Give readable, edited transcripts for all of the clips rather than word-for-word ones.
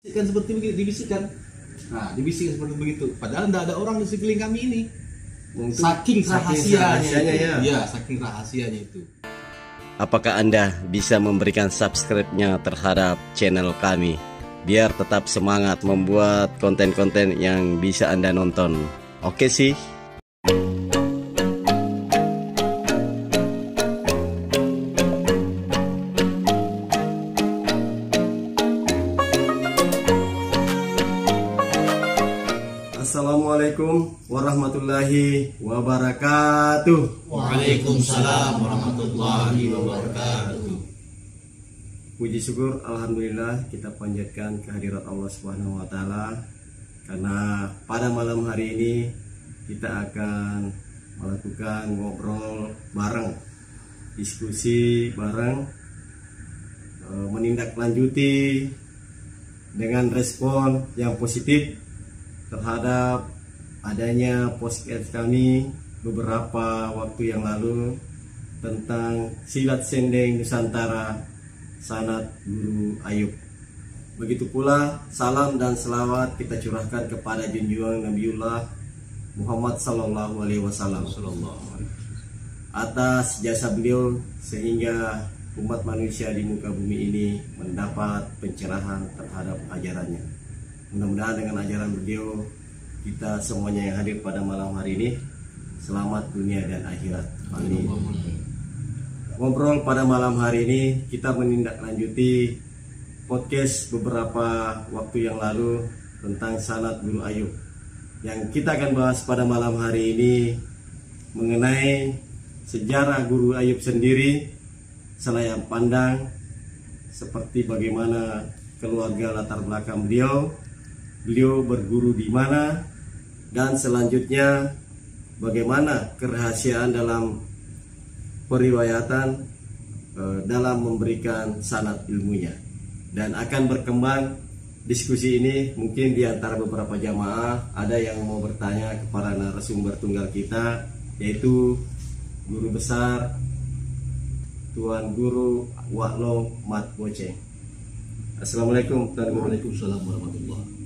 Kan seperti begitu dibisikkan. Nah, dibisikkan seperti begitu. Padahal tidak ada orang di sekeliling kami ini. Saking rahasianya ya. Iya, saking rahasianya itu. Apakah Anda bisa memberikan subscribe-nya terhadap channel kami biar tetap semangat membuat konten-konten yang bisa Anda nonton? Oke sih. Assalamualaikum warahmatullahi wabarakatuh. Waalaikumsalam warahmatullahi wabarakatuh. Puji syukur alhamdulillah kita panjatkan kehadirat Allah Subhanahu wa taala karena pada malam hari ini kita akan melakukan ngobrol bareng, diskusi bareng, menindaklanjuti dengan respon yang positif terhadap adanya podcast kami beberapa waktu yang lalu tentang silat sendeng Nusantara sanad Guru Ayub. Begitu pula salam dan selawat kita curahkan kepada junjungan Nabiullah Muhammad sallallahu alaihi wasallam atas jasa beliau sehingga umat manusia di muka bumi ini mendapat pencerahan terhadap ajarannya. Mudah-mudahan dengan ajaran beliau kita semuanya yang hadir pada malam hari ini selamat dunia dan akhirat. Amin. Ngobrol pada malam hari ini kita menindaklanjuti podcast beberapa waktu yang lalu tentang sanad Guru Ayub. Yang kita akan bahas pada malam hari ini mengenai sejarah Guru Ayub sendiri, selayang pandang seperti bagaimana keluarga latar belakang beliau berguru di mana, dan selanjutnya bagaimana kerahasiaan dalam periwayatan dalam memberikan sanad ilmunya. Dan akan berkembang diskusi ini mungkin di antara beberapa jamaah ada yang mau bertanya kepada narasumber tunggal kita, yaitu guru besar Tuan Guru Waklo Mat Boceng. Assalamualaikum Tuan Guru. Waalaikumsalam warahmatullahi.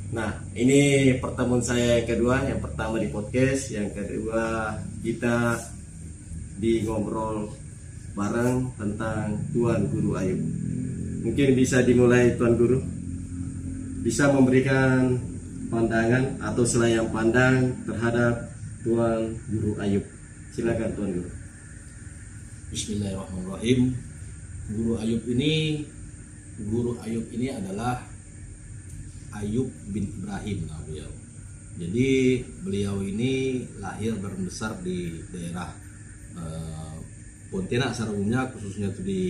Nah, ini pertemuan saya yang kedua. Yang pertama di podcast, yang kedua kita di ngobrol bareng tentang Tuan Guru Ayub. Mungkin bisa dimulai Tuan Guru, bisa memberikan pandangan atau selayang pandang terhadap Tuan Guru Ayub. Silakan Tuan Guru. Bismillahirrahmanirrahim. Guru Ayub ini adalah Ayub bin Ibrahim beliau. Jadi beliau ini lahir dan besar di daerah Pontianak secara umumnya, khususnya itu di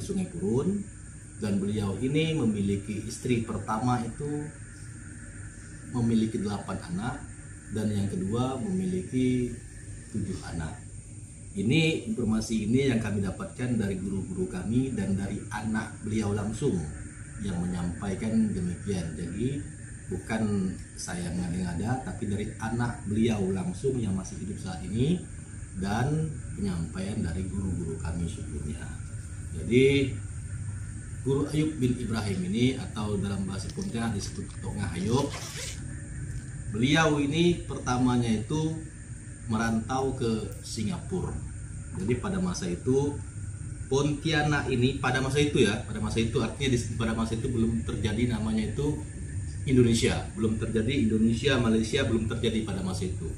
Sungai Purun, dan beliau ini memiliki istri pertama itu memiliki 8 anak dan yang kedua memiliki 7 anak. Ini informasi ini yang kami dapatkan dari guru-guru kami dan dari anak beliau langsung yang menyampaikan demikian. Jadi bukan saya ngada-ngada, tapi dari anak beliau langsung yang masih hidup saat ini dan penyampaian dari guru-guru kami sebelumnya. Jadi Guru Ayub bin Ibrahim ini, atau dalam bahasa Pontianak disebut Tongah Ayub, beliau ini pertamanya itu merantau ke Singapura. Jadi pada masa itu Pontianak ini, pada masa itu artinya pada masa itu belum terjadi namanya itu Indonesia, belum terjadi Indonesia, Malaysia belum terjadi pada masa itu.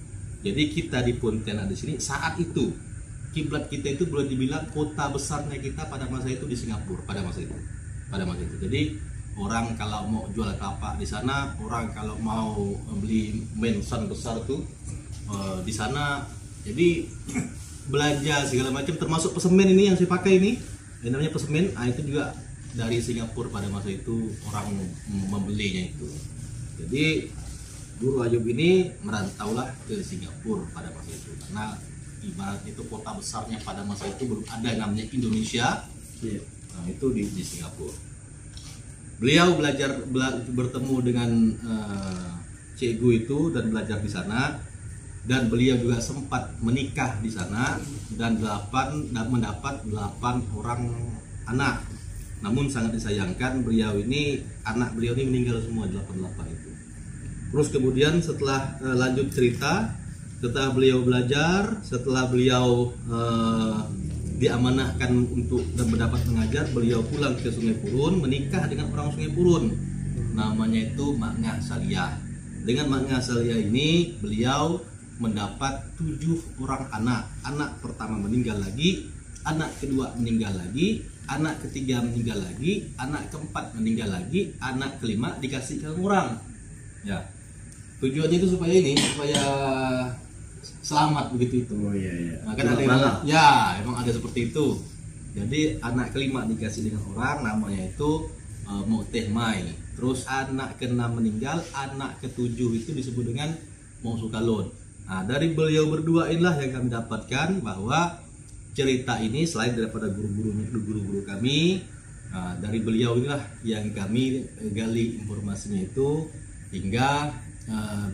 Jadi kita di Pontianak di sini saat itu kiblat kita itu boleh dibilang kota besarnya kita pada masa itu di Singapura pada masa itu. Jadi orang kalau mau jual kelapa di sana, orang kalau mau beli mensan besar tuh di sana. Jadi belanja segala macam, termasuk pesemen ini yang saya pakai ini, yang namanya pesemen, itu juga dari Singapura pada masa itu orang membelinya itu. Jadi Guru Ayub ini merantaulah ke Singapura pada masa itu, karena ibarat itu kota besarnya pada masa itu belum ada namanya Indonesia. Nah, itu di Singapura. Beliau bertemu dengan cikgu itu dan belajar di sana. Dan beliau juga sempat menikah di sana dan mendapat 8 orang anak. Namun sangat disayangkan anak beliau ini meninggal semua 88 itu. Terus kemudian setelah lanjut cerita, setelah beliau belajar, setelah beliau diamanahkan untuk dan mendapat mengajar, beliau pulang ke Sungai Purun, menikah dengan orang Sungai Purun. Namanya itu Mak Ngah Saliyah. Dengan Mak Ngah Saliyah ini beliau mendapat 7 orang anak. Anak pertama meninggal lagi, anak kedua meninggal lagi, anak ketiga meninggal lagi, anak keempat meninggal lagi, anak kelima dikasih ke orang. Ya. Tujuannya itu supaya selamat begitu itu. Oh iya iya. Nah, kan ada yang, ya emang ada seperti itu. Jadi anak kelima dikasih dengan orang, namanya itu Moteh Mai. Terus anak keenam meninggal, anak ketujuh itu disebut dengan Mo Sukalon. Nah, dari beliau berdua inilah yang kami dapatkan bahwa cerita ini selain daripada guru-guru kami, dari beliau inilah yang kami gali informasinya itu hingga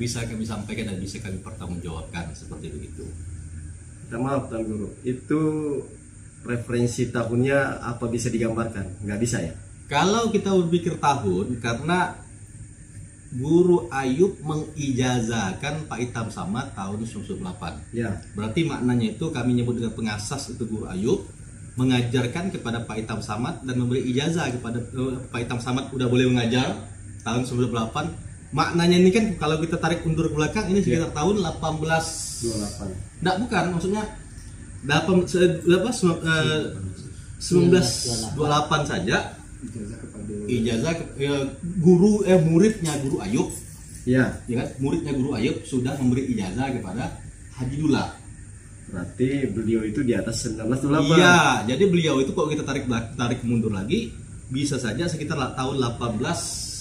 bisa kami sampaikan dan bisa kami pertanggungjawabkan seperti begitu. Maaf Tuan Guru, itu referensi tahunnya apa bisa digambarkan? Nggak bisa ya? Kalau kita berpikir tahun, karena Guru Ayub mengijazahkan Pak Itam Samad tahun 1998. Ya. Berarti maknanya itu kami nyebut dengan pengasas itu Guru Ayub mengajarkan kepada Pak Itam Samad dan memberi ijazah kepada Pak Itam Samad udah boleh mengajar tahun 1998. Maknanya ini kan kalau kita tarik mundur ke belakang ini sekitar tahun 1828. Enggak, bukan, maksudnya 1928 saja. Ijazah muridnya Guru Ayub. Ya. Ya kan? Muridnya Guru Ayub sudah memberi ijazah kepada Haji Dullah. Berarti beliau itu di atas 1928. Iya, jadi beliau itu kalau kita tarik mundur lagi bisa saja sekitar tahun 18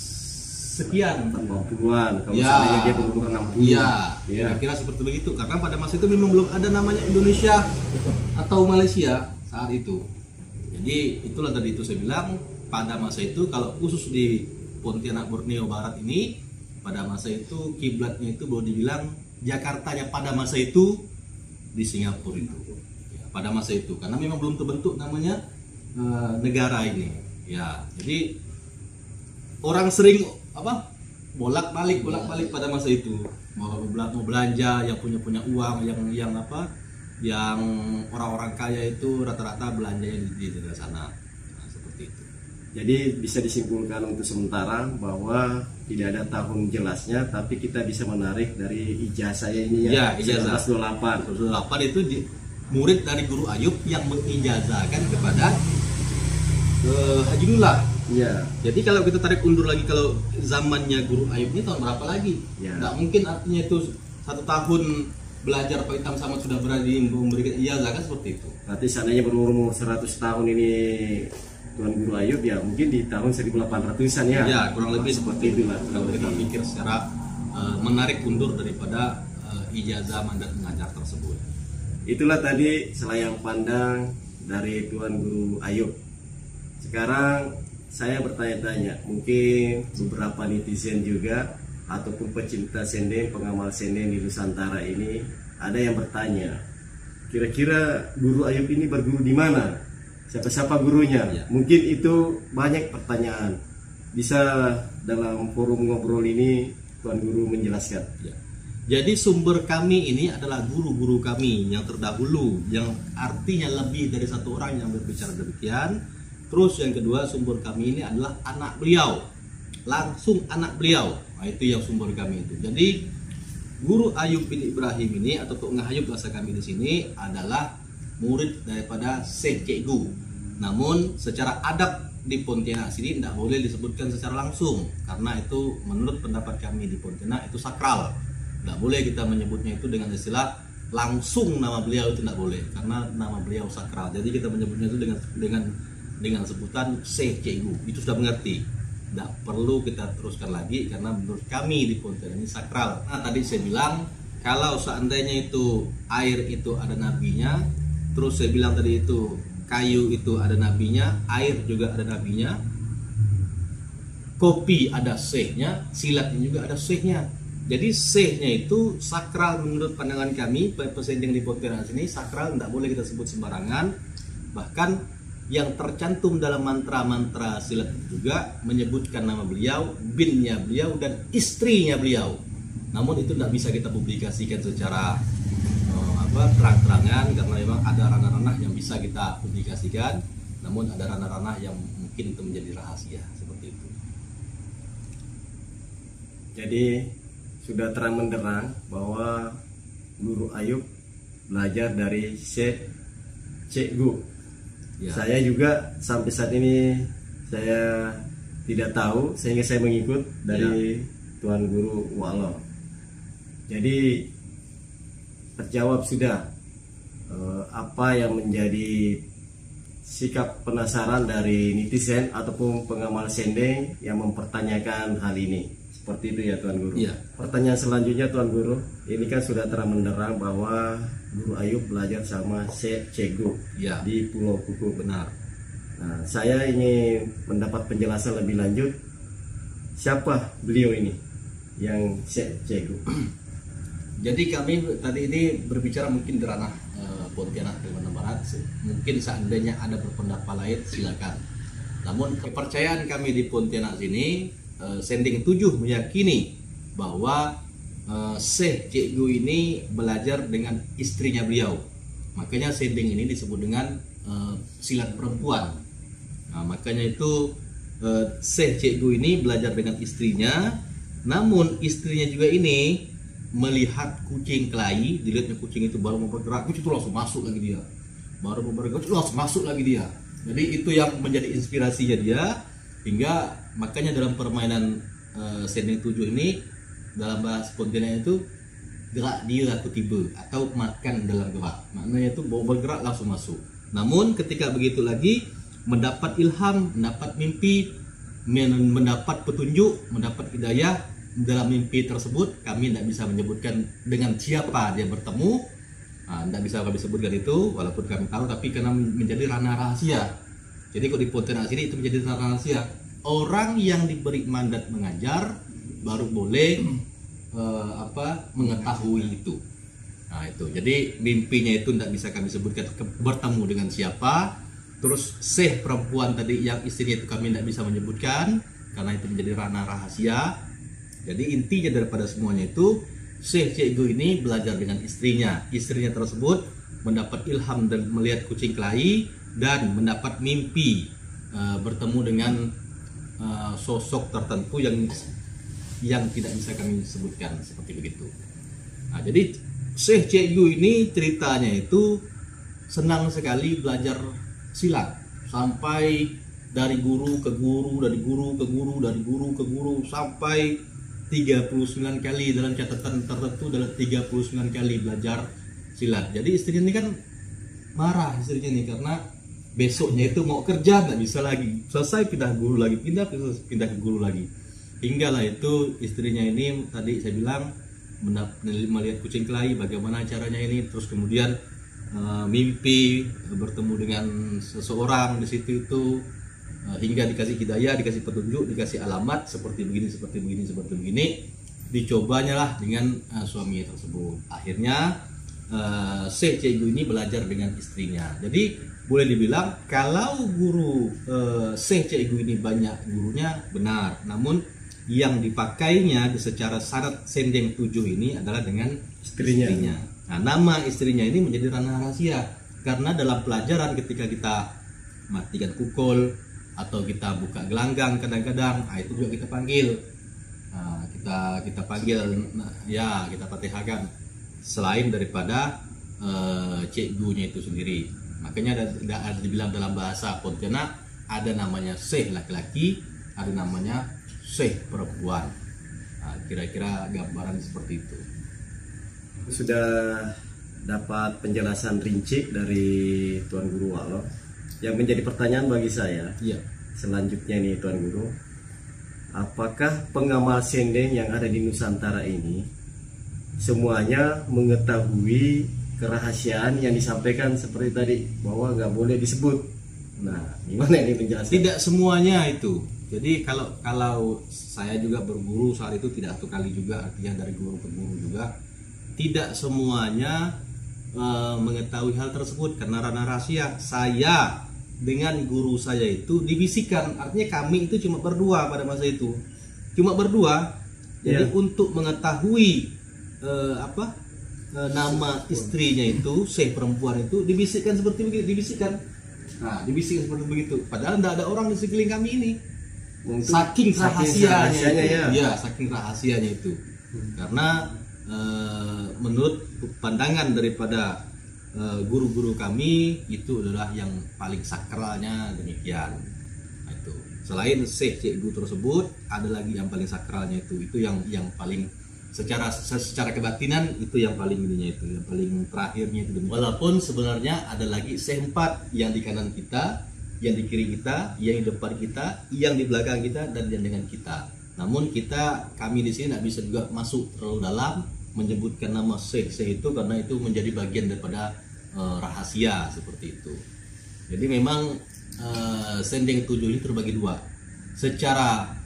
sekian 80-an kalau ya, seandainya dia berumur 60. Iya, ya. kira-kira seperti begitu. Karena pada masa itu memang belum ada namanya Indonesia atau Malaysia saat itu. Jadi itulah tadi itu saya bilang pada masa itu kalau khusus di Pontianak Borneo Barat ini pada masa itu kiblatnya itu boleh dibilang Jakartanya pada masa itu di Singapura itu. Ya, pada masa itu karena memang belum terbentuk namanya negara ini. Ya, jadi orang sering bolak-balik pada masa itu mau belanja yang punya uang yang orang-orang kaya itu rata-rata belanjanya di daerah sana. Nah, seperti itu. Jadi bisa disimpulkan untuk sementara bahwa tidak ada tahun jelasnya, tapi kita bisa menarik dari ijazahnya ini ya. Ijazah 1928 itu murid dari Guru Ayub yang mengijazahkan kepada Haji Dullah. Iya. Jadi kalau kita tarik undur lagi kalau zamannya Guru Ayub ini tahun berapa lagi? Ya. Nggak mungkin artinya itu 1 tahun belajar Pak Itam Samad sudah berani memberikan ijazah kan seperti itu. Berarti seandainya berumur 100 tahun ini Tuan Guru Ayub ya mungkin di tahun 1800-an ya. Ya kurang lebih seperti itu lah. Kalau kita pikir secara menarik undur daripada ijazah mandat mengajar tersebut. Itulah tadi selayang pandang dari Tuan Guru Ayub. Sekarang saya bertanya-tanya, mungkin beberapa netizen juga ataupun pecinta senden, pengamal senden di Nusantara ini ada yang bertanya, kira-kira Guru Ayub ini berguru di mana? Siapa-siapa gurunya? Ya. Mungkin itu banyak pertanyaan. Bisa dalam forum ngobrol ini Tuan Guru menjelaskan. Ya. Jadi sumber kami ini adalah guru-guru kami yang terdahulu, yang artinya lebih dari 1 orang yang berbicara demikian. Terus yang kedua sumber kami ini adalah anak beliau, langsung anak beliau. Nah, itu yang sumber kami itu. Jadi Guru Ayub bin Ibrahim ini atau Tok Ngah Ayub bahasa kami di sini adalah murid daripada Syekh Cikgu. Namun secara adab di Pontianak sini tidak boleh disebutkan secara langsung karena itu menurut pendapat kami di Pontianak itu sakral. Tidak boleh kita menyebutnya itu dengan istilah langsung nama beliau itu tidak boleh karena nama beliau sakral. Jadi kita menyebutnya itu dengan sebutan Syekh Cikgu. Itu sudah mengerti. Tidak perlu kita teruskan lagi karena menurut kami di Pontianak ini sakral. Nah, tadi saya bilang kalau seandainya itu air itu ada nabinya, terus saya bilang tadi itu kayu itu ada nabinya, air juga ada nabinya, kopi ada syekhnya, silat juga ada syekhnya. Jadi syekhnya itu sakral menurut pandangan kami pesending di Pontianak sini sakral, tidak boleh kita sebut sembarangan. Bahkan yang tercantum dalam mantra-mantra silat juga menyebutkan nama beliau, binnya beliau, dan istrinya beliau. Namun itu tidak bisa kita publikasikan secara terang-terangan karena memang ada ranah-ranah yang bisa kita publikasikan, namun ada ranah-ranah yang mungkin itu menjadi rahasia seperti itu. Jadi sudah terang benderang bahwa Guru Ayub belajar dari Cek Gu. Ya. Saya juga sampai saat ini saya tidak tahu, sehingga saya mengikut dari Tuan Guru Walo. Jadi terjawab sudah apa yang menjadi sikap penasaran dari netizen ataupun pengamal sendeng yang mempertanyakan hal ini. Seperti itu ya Tuan Guru. Ya. Pertanyaan selanjutnya Tuan Guru, ini kan sudah terang benderang bahwa Guru Ayub belajar sama Cek Gu di Pulau Kuku. Benar. Nah, saya ingin mendapat penjelasan lebih lanjut, siapa beliau ini yang Cek Gu? Jadi kami tadi ini berbicara mungkin di ranah Pontianak Kalimantan Barat. Mungkin seandainya ada berpendapat lain silakan. Namun kepercayaan kami di Pontianak sini, Sending 7 meyakini bahwa Syekh Cek Gu ini belajar dengan istrinya beliau. Makanya Sending ini disebut dengan silat perempuan. Nah, makanya itu Syekh Cek Gu ini belajar dengan istrinya. Namun istrinya juga ini melihat kucing kelahi, dilihatnya kucing itu baru mau bergerak, kucing itu langsung masuk lagi dia. Baru mau bergerak, langsung masuk lagi dia. Jadi itu yang menjadi inspirasinya dia, hingga makanya dalam permainan Sending 7 ini dalam bahasa Pontianak itu gerak dia aku tiba atau makan dalam gerak. Maknanya itu mau bergerak langsung masuk. Namun ketika begitu lagi mendapat ilham, mendapat mimpi, mendapat petunjuk, mendapat hidayah dalam mimpi tersebut, kami tidak bisa menyebutkan dengan siapa dia bertemu. Tidak bisa kami sebutkan itu walaupun kami tahu, tapi karena menjadi ranah rahasia. Jadi kalau di Pontianak sini itu menjadi ranah rahasia. Orang yang diberi mandat mengajar baru boleh mengetahui itu. Nah itu. Jadi mimpinya itu tidak bisa kami sebutkan bertemu dengan siapa. Terus Syekh perempuan tadi yang istrinya itu kami tidak bisa menyebutkan karena itu menjadi ranah rahasia. Jadi intinya daripada semuanya itu Syekh Cek Gu ini belajar dengan istrinya. Istrinya tersebut mendapat ilham dan melihat kucing kelahi dan mendapat mimpi bertemu dengan sosok tertentu yang tidak bisa kami sebutkan seperti begitu. Nah, jadi Syekh Cek Gu ini ceritanya itu senang sekali belajar silat sampai dari guru ke guru, dari guru ke guru, dari guru ke guru sampai 39 kali dalam catatan tertentu, dalam 39 kali belajar silat. Jadi istrinya ini kan marah istrinya ini karena besoknya itu mau kerja nggak bisa lagi, selesai pindah guru lagi, pindah ke guru lagi. Hinggalah itu istrinya ini tadi saya bilang melihat kucing kelahi, bagaimana caranya ini, terus kemudian mimpi bertemu dengan seseorang di situ itu, hingga dikasih hidayah, dikasih petunjuk, dikasih alamat seperti begini, seperti begini, seperti begini. Dicobanya lah dengan suami tersebut. Akhirnya Syekh Cek Gu ini belajar dengan istrinya. Jadi boleh dibilang kalau guru Syekh Cek Gu ini banyak gurunya, benar. Namun yang dipakainya secara syarat Sendeng 7 ini adalah dengan istrinya. Nah, nama istrinya ini menjadi ranah rahasia karena dalam pelajaran ketika kita matikan kukul atau kita buka gelanggang kadang-kadang, itu juga kita panggil. Kita panggil, kita fatihahkan selain daripada Cek Gu-nya itu sendiri. Makanya ada dibilang dalam bahasa Pontianak ada namanya Syekh laki-laki, ada namanya Syekh perempuan. Kira-kira gambaran seperti itu. Sudah dapat penjelasan rinci dari Tuan Guru Walo. Yang menjadi pertanyaan bagi saya, selanjutnya nih Tuan Guru, apakah pengamal sendeng yang ada di Nusantara ini semuanya mengetahui kerahasiaan yang disampaikan seperti tadi bahwa nggak boleh disebut? Nah, gimana ini penjelasan? Tidak semuanya itu. Jadi kalau saya juga berguru saat itu tidak satu kali juga, artinya dari guru ke guru juga, tidak semuanya mengetahui hal tersebut karena ranah rahasia. Saya dengan guru saya itu dibisikkan, artinya kami itu cuma berdua pada masa itu, cuma berdua. Jadi untuk mengetahui nama istrinya itu, perempuan itu dibisikkan seperti begitu, dibisikkan. Nah, dibisikkan seperti begitu. Padahal tidak ada orang di sekeliling kami ini. Saking rahasianya, ya, saking rahasianya itu. Karena menurut pandangan daripada guru-guru kami itu adalah yang paling sakralnya demikian. Nah, itu. Selain cikgu tersebut, ada lagi yang paling sakralnya itu yang paling secara kebatinan itu yang paling ininya itu, yang paling terakhirnya itu. Walaupun sebenarnya ada lagi seempat yang di kanan kita, yang di kiri kita, yang di depan kita, yang di belakang kita, dan yang dengan kita. Namun kami di sini tidak bisa juga masuk terlalu dalam menyebutkan nama syekh itu karena itu menjadi bagian daripada rahasia seperti itu. Jadi memang sendeng 7 ini terbagi dua, secara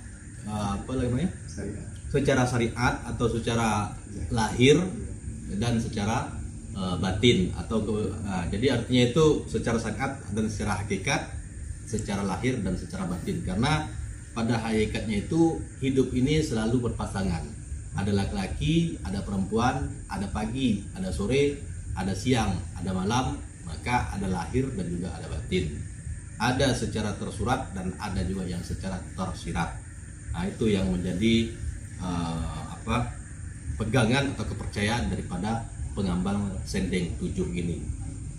secara syariat atau secara lahir dan secara batin jadi artinya itu secara syariat dan secara hakikat, secara lahir dan secara batin. Karena pada hakikatnya itu hidup ini selalu berpasangan, ada laki-laki, ada perempuan, ada pagi, ada sore, ada siang, ada malam, maka ada lahir dan juga ada batin, ada secara tersurat dan ada juga yang secara tersirat. Nah, itu yang menjadi pegangan atau kepercayaan daripada pengambang sendeng 7 ini.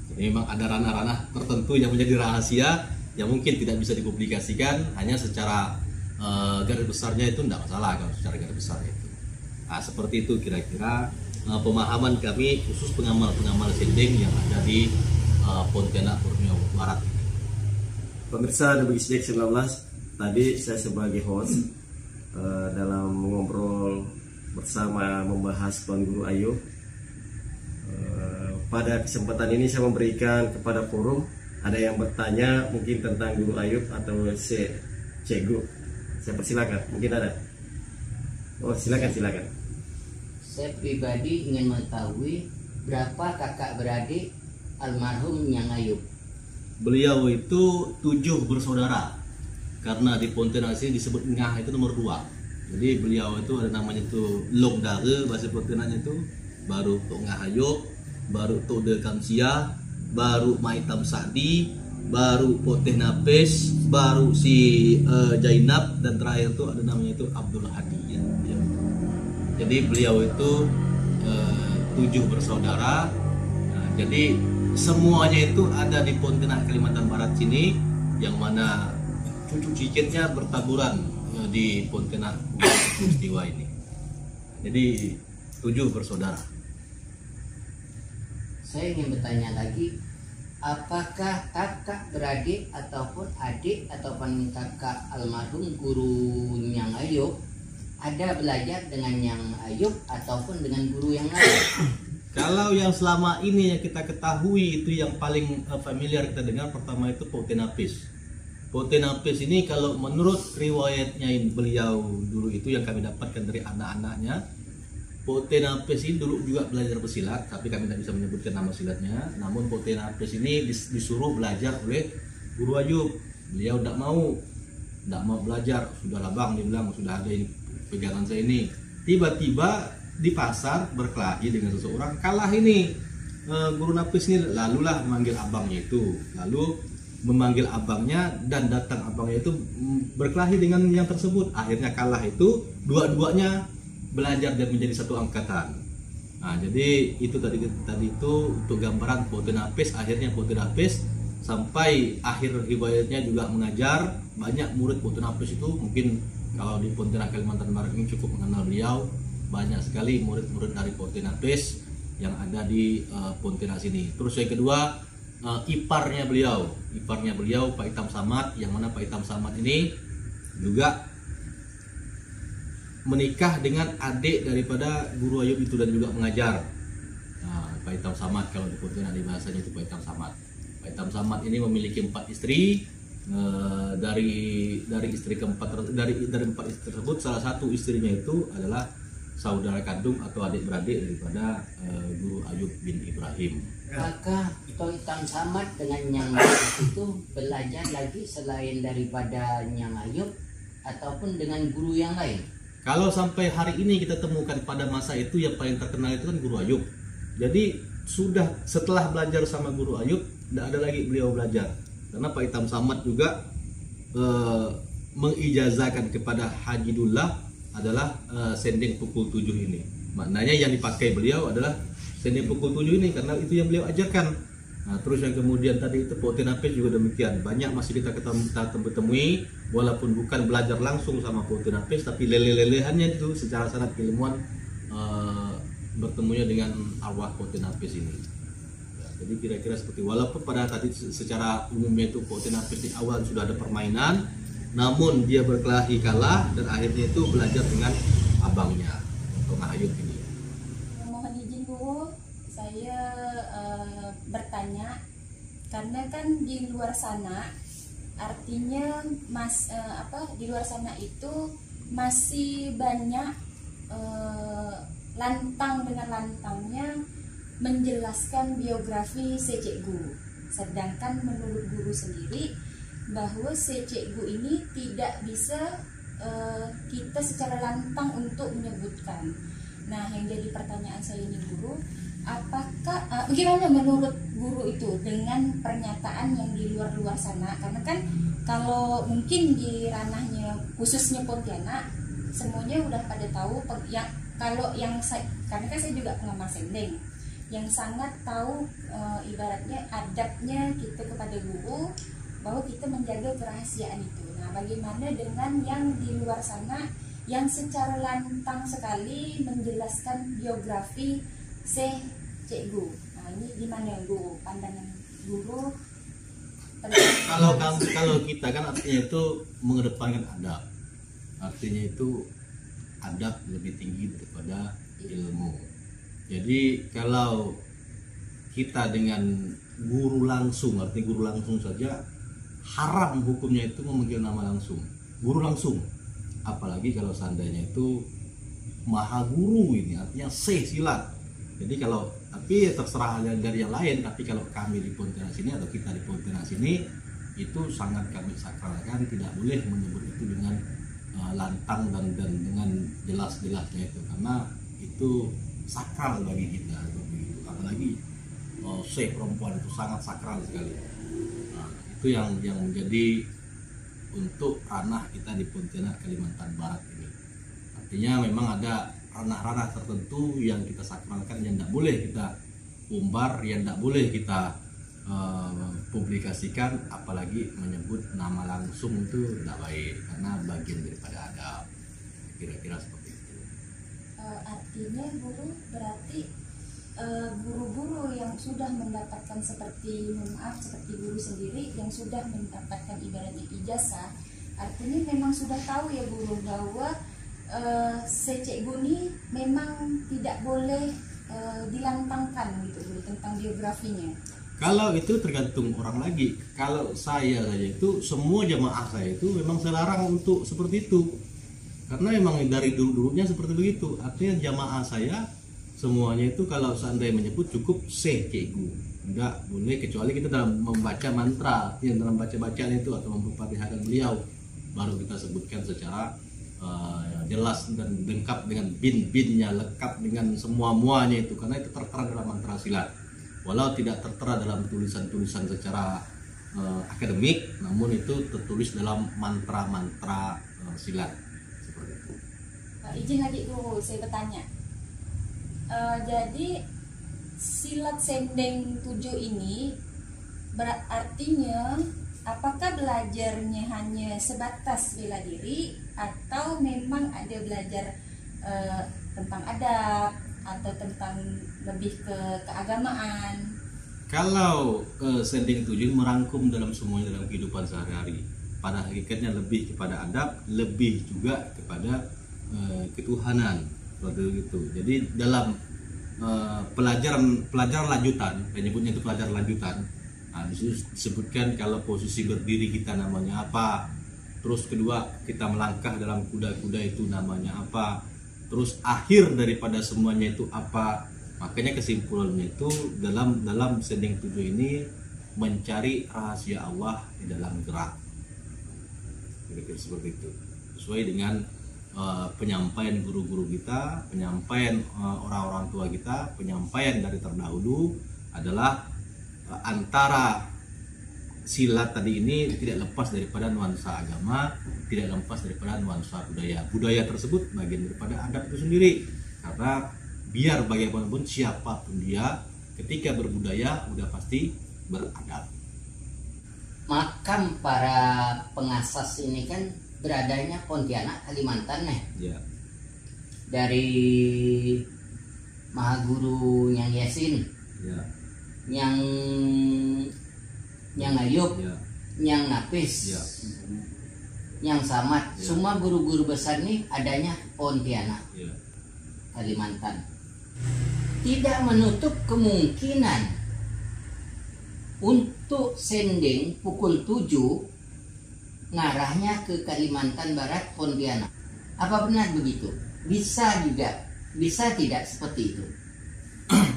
Jadi memang ada ranah-ranah tertentu yang menjadi rahasia yang mungkin tidak bisa dipublikasikan, hanya secara garis besarnya itu tidak masalah kalau secara garis besar itu. Nah, seperti itu kira-kira pemahaman kami khusus pengamal sendeng yang ada di Pontianak Borneo Barat. Pemirsa Debugis 19, tadi saya sebagai host dalam mengobrol bersama membahas Tuan Guru Ayub. Pada kesempatan ini saya memberikan kepada forum, ada yang bertanya mungkin tentang Guru Ayub atau Cikgu. Saya persilakan, mungkin ada. Oh, silakan. Saya pribadi ingin mengetahui berapa kakak beradik almarhum Nyang Ayub. Beliau itu 7 bersaudara. Karena di Pontianak sini disebut Ngah itu nomor 2. Jadi beliau itu ada namanya itu Lok Dare bahasa Pontianaknya itu, baru Tok Ngah Ayub, baru Tok De Kamsia, baru Maitam Sa'di, baru Poteh Napes, baru si Jainab, dan terakhir itu ada namanya itu Abdul Hadi ya. Jadi beliau itu 7 bersaudara. Nah, jadi semuanya itu ada di Pontianak Kalimantan Barat sini, yang mana cucu cicitnya bertaburan di Pontianak peristiwa ini. Jadi 7 bersaudara. Saya ingin bertanya lagi, apakah kakak beradik ataupun adik ataupun kakak almarhum Guru Nyang Ayub ada belajar dengan Nyang Ayub ataupun dengan guru yang lain? Kalau yang selama ini yang kita ketahui itu yang paling familiar kita dengar, pertama itu Poteh Napes. Poteh Napes ini kalau menurut riwayatnya beliau dulu itu yang kami dapatkan dari anak-anaknya, Poteh Napes ini dulu juga belajar bersilat, tapi kami tidak bisa menyebutkan nama silatnya. Namun Poteh Napes ini disuruh belajar oleh Guru Ayub. Beliau tidak mau belajar. Sudahlah bang, dia bilang, sudah ada ini pegangan saya ini. Tiba-tiba di pasar berkelahi dengan seseorang, kalah ini Guru Napes ini, lalulah memanggil abangnya itu, lalu memanggil abangnya dan datang abangnya itu berkelahi dengan yang tersebut. Akhirnya kalah itu, dua-duanya belajar dan menjadi satu angkatan. Nah, jadi itu tadi itu untuk gambaran Poteh Napes. Akhirnya Poteh Napes sampai akhir riwayatnya juga mengajar banyak murid Poteh Napes itu. Mungkin kalau di Pontianak Kalimantan Barat ini cukup mengenal beliau, banyak sekali murid-murid dari Poteh Napes yang ada di Pontianak sini. Terus yang kedua, iparnya beliau Pak Itam Samad, yang mana Pak Itam Samad ini juga menikah dengan adik daripada Guru Ayub itu dan juga mengajar. Nah, Pak Itam Samad kalau di Pontianak di bahasanya itu Pak Itam Samad. Pak Itam Samad ini memiliki 4 istri. Dari istri keempat, dari 4 istri tersebut salah satu istrinya itu adalah saudara kandung atau adik-beradik daripada Guru Ayub bin Ibrahim. Apakah Toh Hitam Samad dengan Nyang Ayub itu belajar lagi selain daripada Nyang Ayub ataupun dengan guru yang lain? Kalau sampai hari ini kita temukan pada masa itu yang paling terkenal itu kan Guru Ayub. Jadi sudah setelah belajar sama Guru Ayub, tidak ada lagi beliau belajar. Karena Pak Hitam Samad juga mengijazahkan kepada Haji Dullah adalah sending pukul 7 ini. Maknanya yang dipakai beliau adalah sending pukul 7 ini karena itu yang beliau ajarkan. Nah, terus yang kemudian tadi itu Potin Hafiz juga demikian. Banyak masih kita temui walaupun bukan belajar langsung sama Potin Hafiz, tapi lele-lelehannya itu secara sanad ilmuwan bertemunya dengan arwah Potin Hafiz ini. Ya, jadi kira-kira seperti walaupun pada tadi secara umumnya itu Potin Hafiz di awal sudah ada permainan, namun dia berkelahi kalah dan akhirnya itu belajar dengan abangnya Tong Ayub ini. Mohon izin dulu, saya bertanya karena kan di luar sana artinya di luar sana itu masih banyak lantang dengan lantangnya menjelaskan biografi Cek Guru, sedangkan menurut guru sendiri bahwa Cek Guru ini tidak bisa kita secara lantang untuk menyebutkan. Nah, yang jadi pertanyaan saya ini guru, apakah bagaimana menurut guru itu dengan pernyataan yang di luar sana? Karena kan kalau mungkin di ranahnya khususnya Pontianak semuanya udah pada tahu karena kan saya juga pengamal sendeng yang sangat tahu ibaratnya adabnya kita kepada guru bahwa kita menjaga kerahasiaan itu. Nah, bagaimana dengan yang di luar sana yang secara lantang sekali menjelaskan biografi Cek Guru? Nah, ini gimana guru, pandangan guru? Kalau kita kan artinya itu mengedepankan adab. Artinya itu adab lebih tinggi daripada ilmu. Jadi kalau kita dengan guru langsung, artinya guru langsung saja haram hukumnya itu memanggil nama langsung, guru langsung. Apalagi kalau seandainya itu maha guru ini artinya silat. Jadi tapi terserah dari yang lain. Tapi kalau kami di Pontianak sini atau kita di Pontianak sini itu sangat kami sakralkan, tidak boleh menyebut itu dengan lantang dan dengan jelas-jelasnya itu, karena itu sakral bagi kita. Apalagi perempuan itu sangat sakral sekali. Nah, itu yang menjadi untuk ranah kita di Pontianak Kalimantan Barat ini. Artinya memang ada ranah-ranah tertentu yang kita sakralkan, yang tidak boleh kita umbar, yang tidak boleh kita publikasikan, apalagi menyebut nama langsung itu tidak baik karena bagian daripada adab. Kira-kira seperti itu. Artinya guru berarti guru-guru yang sudah mendapatkan seperti guru sendiri yang sudah mendapatkan ibaratnya ijazah, artinya memang sudah tahu ya guru bahwa Cek Guru ini memang tidak boleh dilantangkan gitu guru tentang biografinya. Kalau itu tergantung orang lagi. Kalau saya saja itu semua jamaah saya itu memang saya larang untuk seperti itu, karena memang dari dulu-dulunya seperti begitu. Artinya jamaah saya semuanya itu kalau seandainya menyebut cukup Cek Guru, enggak boleh kecuali kita dalam membaca mantra, yang dalam baca-bacaan itu atau memperfatihahkan beliau, baru kita sebutkan secara jelas dan lengkap dengan bin-binnya, lengkap dengan semua-muanya itu, karena itu tertera dalam mantra silat. Walau tidak tertera dalam tulisan-tulisan secara akademik, namun itu tertulis dalam mantra-mantra silat seperti itu. Izin lagi guru, saya bertanya. Jadi silat sendeng 7 ini berartinya apakah belajarnya hanya sebatas bela diri atau memang ada belajar tentang adab atau tentang lebih ke keagamaan? Kalau sending 7 merangkum dalam semuanya dalam kehidupan sehari-hari. Pada hakikatnya lebih kepada adab, lebih juga kepada ketuhanan seperti itu. Jadi dalam pelajaran lanjutan, penyebutnya itu pelajaran lanjutan. Nah, disebutkan kalau posisi berdiri kita namanya apa, terus kedua kita melangkah dalam kuda-kuda itu namanya apa, terus akhir daripada semuanya itu apa. Makanya kesimpulannya itu dalam sending 7 ini mencari rahasia Allah di dalam gerak. Kira-kira seperti itu. Sesuai dengan penyampaian guru-guru kita, penyampaian orang-orang tua kita, penyampaian dari terdahulu adalah antara silat tadi ini tidak lepas daripada nuansa agama, tidak lepas daripada nuansa budaya. Budaya tersebut bagian daripada adab itu sendiri. Karena biar bagaimanapun siapapun dia, ketika berbudaya udah pasti beradab. Makam para pengasas ini kan beradanya Pontianak, Kalimantan nih. Ya. Dari Mahaguru Nyang Yasin, Ya. Nyang Ayub, Ya. Nyang Napis, Ya. Nyang Samad, Ya. semua guru-guru besar nih adanya Pontianak, Ya. Kalimantan. Tidak menutup kemungkinan untuk sending pukul 7 ngarahnya ke Kalimantan Barat, Pontianak. Apa benar begitu? Bisa juga, bisa tidak seperti itu.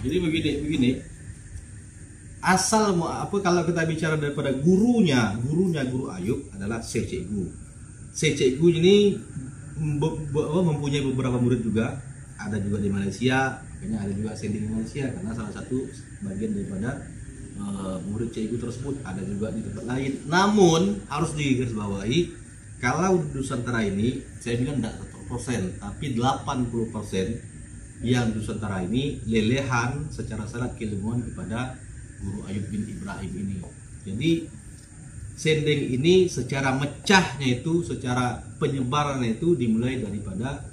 Jadi begini. Asal mau apa, kalau kita bicara daripada gurunya Guru Ayub adalah Syekh Gu. Syekh Gu ini mempunyai beberapa murid juga, ada juga di Malaysia, makanya ada juga sending di Malaysia karena salah satu bagian daripada murid Syekh Gu tersebut, ada juga di tempat lain. Namun harus digarisbawahi, kalau di Nusantara ini saya bilang tidak 100%, tapi 80% yang di Nusantara ini lelehan secara sangat keilmuan kepada Guru Ayub bin Ibrahim ini. Jadi sending ini secara mecahnya itu, secara penyebarannya itu dimulai daripada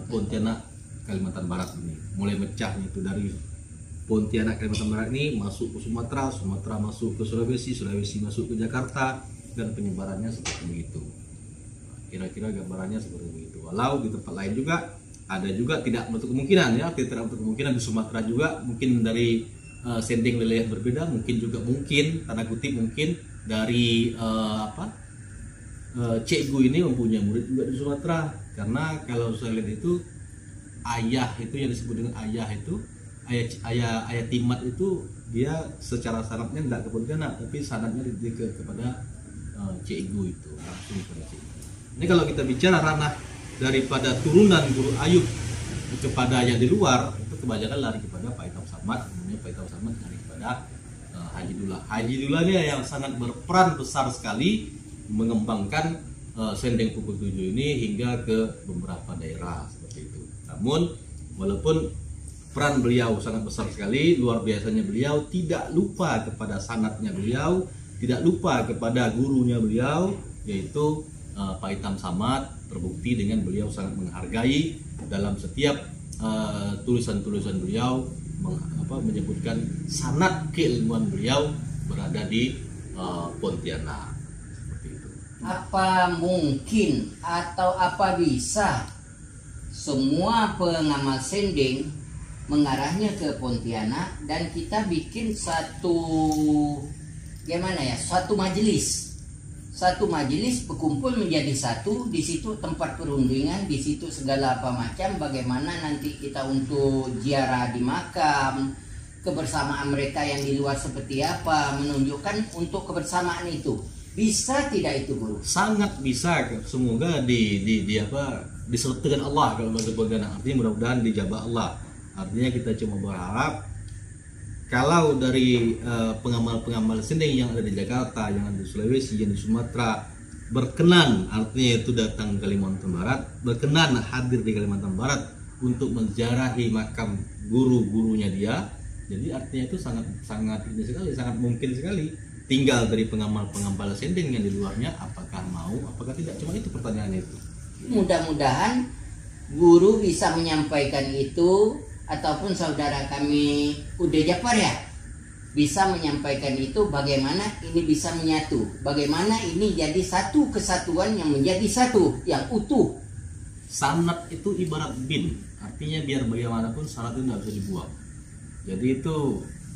Pontianak Kalimantan Barat ini. Mulai mecahnya itu dari Pontianak Kalimantan Barat ini masuk ke Sumatera, Sumatera masuk ke Sulawesi, Sulawesi masuk ke Jakarta, dan penyebarannya seperti begitu. Kira-kira gambarannya seperti begitu. Walau di tempat lain juga ada juga, tidak menutup kemungkinan ya, tidak menutup kemungkinan di Sumatera juga mungkin dari sending leleh berbeda, mungkin juga, mungkin tanda kutip mungkin dari Cik Gu ini mempunyai murid juga di Sumatera. Karena kalau saya lihat itu ayah itu yang disebut dengan ayah itu, ayah Timat itu dia secara sanadnya tidak ke Pontianak, tapi sanadnya kepada Cik Gu itu, langsung kepada Cik Gu. Ini kalau kita bicara ranah daripada turunan Guru Ayub kepada yang di luar, itu kebanyakan lari kepada Pak Itam Samad. Kemudian Pak Itam Samad lari kepada Haji Dullah. Haji Dullah ini yang sangat berperan besar sekali mengembangkan sending pukul 7 ini hingga ke beberapa daerah seperti itu. Namun walaupun peran beliau sangat besar sekali, luar biasanya beliau tidak lupa kepada sanadnya beliau, tidak lupa kepada gurunya beliau, yaitu Pak Itam Samad. Terbukti dengan beliau sangat menghargai dalam setiap tulisan-tulisan beliau, menyebutkan sanad keilmuan beliau berada di Pontianak. Seperti itu. Apa mungkin atau apa bisa semua pengamal sending mengarahnya ke Pontianak dan kita bikin satu majelis berkumpul menjadi satu, di situ tempat perundingan, di situ segala apa macam, bagaimana nanti kita untuk ziarah di makam, kebersamaan mereka yang di luar seperti apa, menunjukkan untuk kebersamaan itu. Bisa tidak itu, Guru? Sangat bisa, semoga disertakan Allah kalau bahasa Pontianak. Artinya mudah-mudahan dijabah Allah. Artinya kita cuma berharap kalau dari pengamal-pengamal sending yang ada di Jakarta, yang ada di Sulawesi, yang di Sumatera berkenan, artinya itu datang ke Kalimantan Barat, berkenan hadir di Kalimantan Barat untuk menziarahi makam guru-gurunya dia. Jadi artinya itu sangat mungkin sekali. Tinggal dari pengamal-pengamal sending yang di luarnya apakah mau, apakah tidak. Cuma itu pertanyaannya itu. Mudah-mudahan guru bisa menyampaikan itu, ataupun saudara kami Ude Japar ya bisa menyampaikan itu, bagaimana ini bisa menyatu, bagaimana ini jadi satu kesatuan yang menjadi satu yang utuh. Sanad itu ibarat bin, artinya biar bagaimanapun sanad itu tidak bisa dibuang. Jadi itu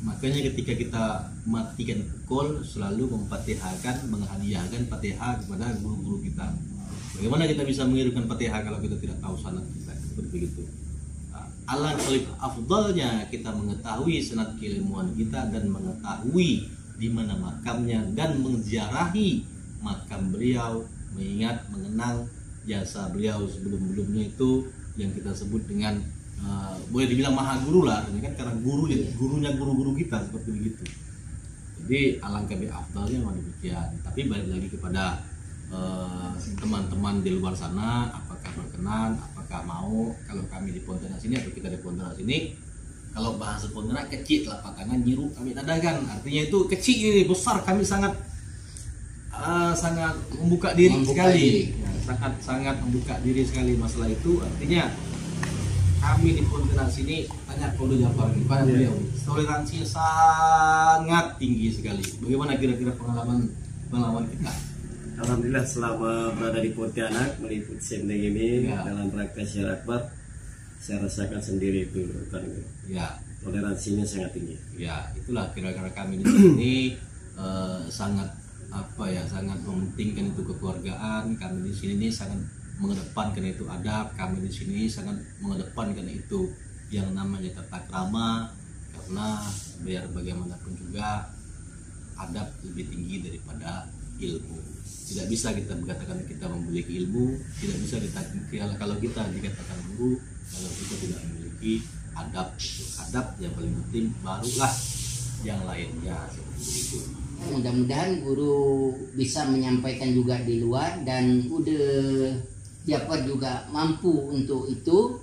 makanya ketika kita matikan pukul selalu menghadiahkan Fatihah kepada guru-guru kita. Bagaimana kita bisa mengirimkan Fatihah kalau kita tidak tahu sanad kita? Seperti begitu. Alangkah lebih afdalnya kita mengetahui senat keilmuan kita dan mengetahui di mana makamnya dan menziarahi makam beliau, mengingat mengenang jasa beliau sebelum-sebelumnya itu yang kita sebut dengan boleh dibilang maha guru lah, ini kan karena gurunya guru-guru kita seperti begitu. Jadi alangkah lebih afdalnya memang demikian. Tapi balik lagi kepada teman-teman di luar sana, apakah berkenan, apakah mau kalau kami di Pontianak sini atau kita di Pontianak sini. Kalau bahasa Pontianak kecil lah pakangan nyiru kami tadakan, artinya itu kecil ini besar, kami sangat membuka diri sekali. Ya, sangat membuka diri sekali masalah itu. Artinya kami di Pontianak sini tanya Polda Jafar kepada beliau, toleransinya sangat tinggi sekali. Bagaimana kira-kira pengalaman kita? Alhamdulillah selama berada di Pontianak meliput sendeng ini dalam rangka Syiar Akbar, saya rasakan sendiri itu kan, toleransinya sangat tinggi. Ya, itulah kira-kira kami di sini sangat sangat mementingkan itu kekeluargaan. Kami di sini sangat mengedepankan itu adab. Kami di sini sangat mengedepankan itu yang namanya tata krama, karena biar bagaimanapun juga adab lebih tinggi daripada ilmu. Tidak bisa kita mengatakan kita memiliki ilmu, tidak bisa kita kalau kita dikatakan guru kalau kita tidak memiliki adab. Adab yang paling penting, barulah yang lainnya seperti itu. Mudah-mudahan guru bisa menyampaikan juga di luar, dan udah Jafar juga mampu untuk itu.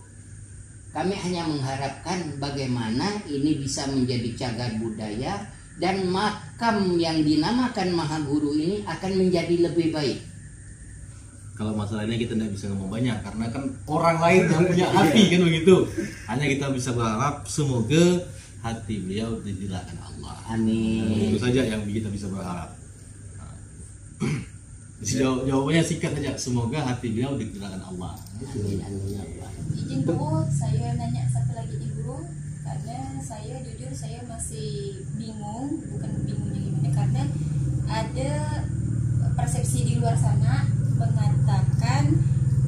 Kami hanya mengharapkan bagaimana ini bisa menjadi cagar budaya, dan makam yang dinamakan Maha Guru ini akan menjadi lebih baik. Kalau masalahnya kita tidak bisa ngomong banyak karena kan orang lain yang punya hati kan begitu. Hanya kita bisa berharap semoga hati beliau dijelaskan Allah. Amin. Itu saja yang kita bisa berharap. Jawabannya singkat saja, semoga hati beliau dijelaskan Allah. Amin, amin ya Allah. Izin guru, saya nanya satu lagi nih guru, karena saya jujur saya masih bingung, bukan bingungnya gimana, karena ada persepsi di luar sana mengatakan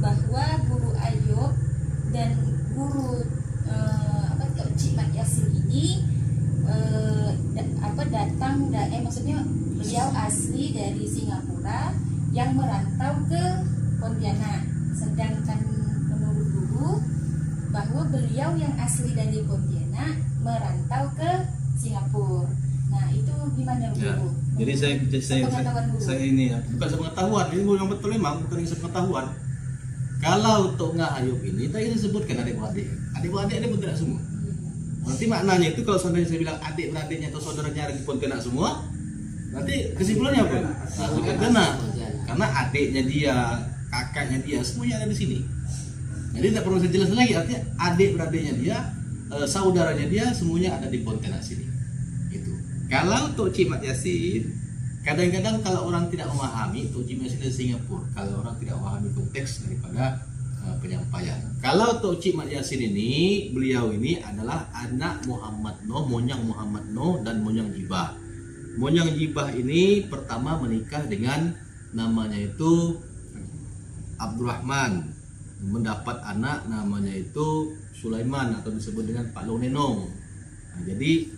bahwa guru Ayub dan guru Cik Mat Yasin ini maksudnya beliau asli dari Singapura yang merantau ke Pontianak, sedangkan menurut guru bahwa beliau yang asli dari Pontianak merantau ke Singapura. Nah itu gimana guru? Ya, jadi saya ini bukan sepengetahuan, ini yang betul memang bukan yang sepengetahuan. Kalau untuk Ayub ini tadi disebutkan adik-beradik ini Pontianak semua. Nanti maknanya itu kalau seandainya saya bilang adik-beradiknya atau saudaranya ada di Pontianak semua, nanti kesimpulannya apa? Nah, karena adiknya dia, kakaknya dia, semuanya ada di sini. Jadi tidak perlu saya jelaskan lagi, artinya adik-beradiknya dia, saudaranya dia, semuanya ada di Pontianak sini. Itu. Kalau untuk Cik Mat Yasin, kadang-kadang kalau orang tidak memahami, untuk Cik Mat Yasin dari Singapura, kalau orang tidak memahami konteks daripada penyampaian. Kalau untuk Cik Mat Yasin ini, beliau ini adalah anak Muhammad Noh, Monyang Muhammad Noh dan Monyang Jibah. Monyang Jibah ini pertama menikah dengan namanya itu Abdurrahman, mendapat anak namanya itu Sulaiman atau disebut dengan Pak Lonenong. Nah, jadi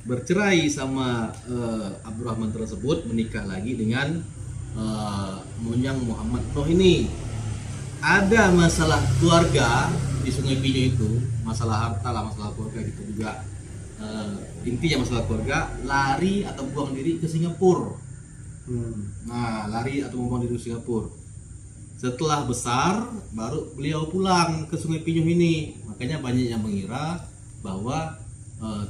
bercerai sama Abdurrahman tersebut, menikah lagi dengan Monyang Muhammad Noh ini. Ada masalah keluarga di Sungai Pinyo itu, masalah harta lah, masalah keluarga gitu juga. Intinya masalah keluarga, lari atau buang diri ke Singapura. Nah, lari atau buang diri ke Singapura. Setelah besar, baru beliau pulang ke Sungai Pinyo ini. Makanya banyak yang mengira bahwa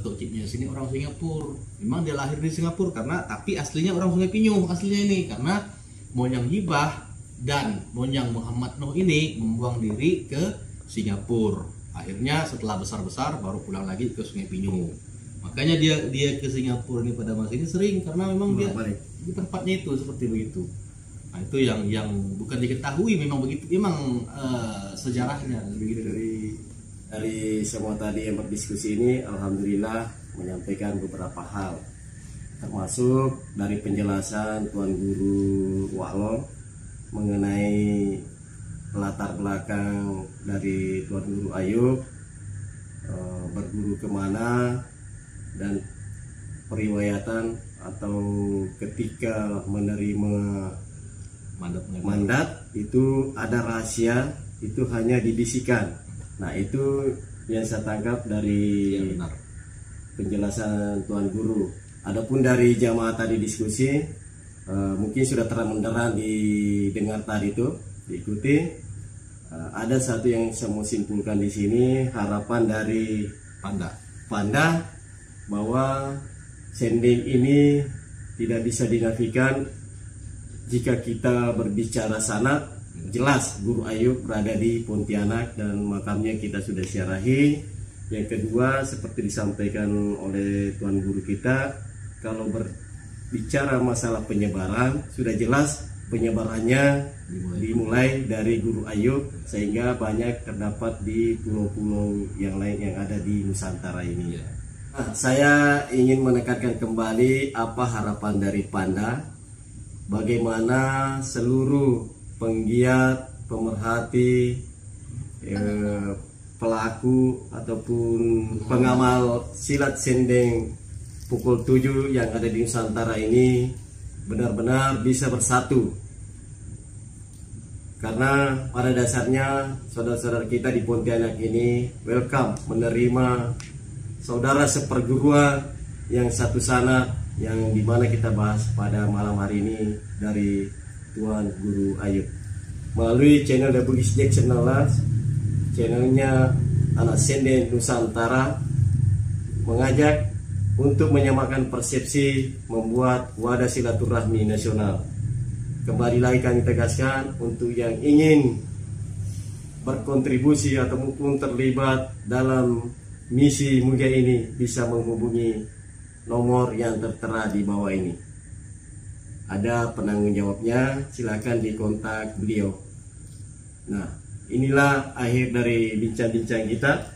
Tok Cik Mat Yasin ini orang Singapura. Memang dia lahir di Singapura tapi aslinya orang Sungai Pinyo aslinya ini, karena Monyang Jibah dan Monyang Muhammad Noh ini membuang diri ke Singapura. Akhirnya setelah besar-besar baru pulang lagi ke Sungai Pinyo. Makanya dia ke Singapura ini pada masa ini sering, karena memang dia di tempatnya itu seperti begitu. Nah, itu yang bukan diketahui, memang begitu, memang sejarahnya begitu. Dari semua tadi yang berdiskusi ini, alhamdulillah menyampaikan beberapa hal, termasuk dari penjelasan Tuan Guru Wa'long mengenai latar belakang dari Tuan Guru Ayub, berguru kemana, dan periwayatan atau ketika menerima mandat itu ada rahasia, itu hanya dibisikan. Nah, itu yang saya tangkap dari penjelasan Tuan Guru. Adapun dari jamaah tadi diskusi, mungkin sudah terang-benderang didengar tadi itu, diikuti. Ada satu yang saya mau simpulkan di sini, harapan dari Panda bahwa sending ini tidak bisa dinafikan. Jika kita berbicara sanad, jelas Guru Ayub berada di Pontianak dan makamnya kita sudah siarahi. Yang kedua, seperti disampaikan oleh Tuan Guru kita, kalau berbicara masalah penyebaran, sudah jelas penyebarannya dimulai dari Guru Ayub, sehingga banyak terdapat di pulau-pulau yang lain yang ada di Nusantara ini. Nah, saya ingin menekankan kembali apa harapan dari Panda, bagaimana seluruh penggiat, pemerhati, pelaku ataupun pengamal silat sendeng pukul 7 yang ada di Nusantara ini benar-benar bisa bersatu. Karena pada dasarnya saudara-saudara kita di Pontianak ini welcome menerima saudara seperguruan yang satu sana, yang dimana kita bahas pada malam hari ini dari Tuan Guru Ayub melalui channel The Bugis Jackson, channelnya Anak Sendeng Nusantara, mengajak untuk menyamakan persepsi, membuat wadah silaturahmi nasional. Kembali lagi kami tegaskan, untuk yang ingin berkontribusi ataupun terlibat dalam misi mulia ini bisa menghubungi nomor yang tertera di bawah ini. Ada penanggung jawabnya, silakan dikontak beliau. Nah, inilah akhir dari bincang-bincang kita.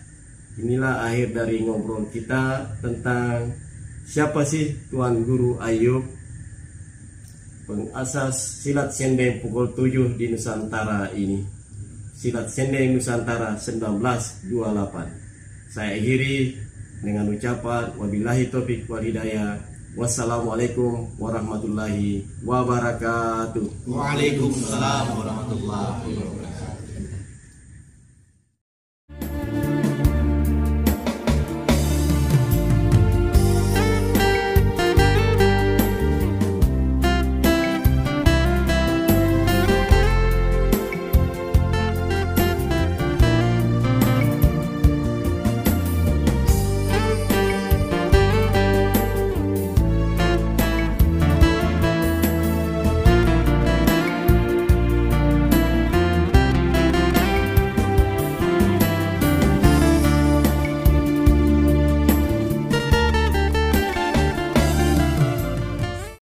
Inilah akhir dari ngobrol kita tentang siapa sih Tuan Guru Ayub, pengasas silat sendeng pukul 7 di Nusantara ini. Silat sendeng Nusantara 1928. Saya akhiri dengan ucapan wabillahi taufiq wal hidayah. Wassalamualaikum warahmatullahi wabarakatuh. Waalaikumsalam warahmatullahi wabarakatuh.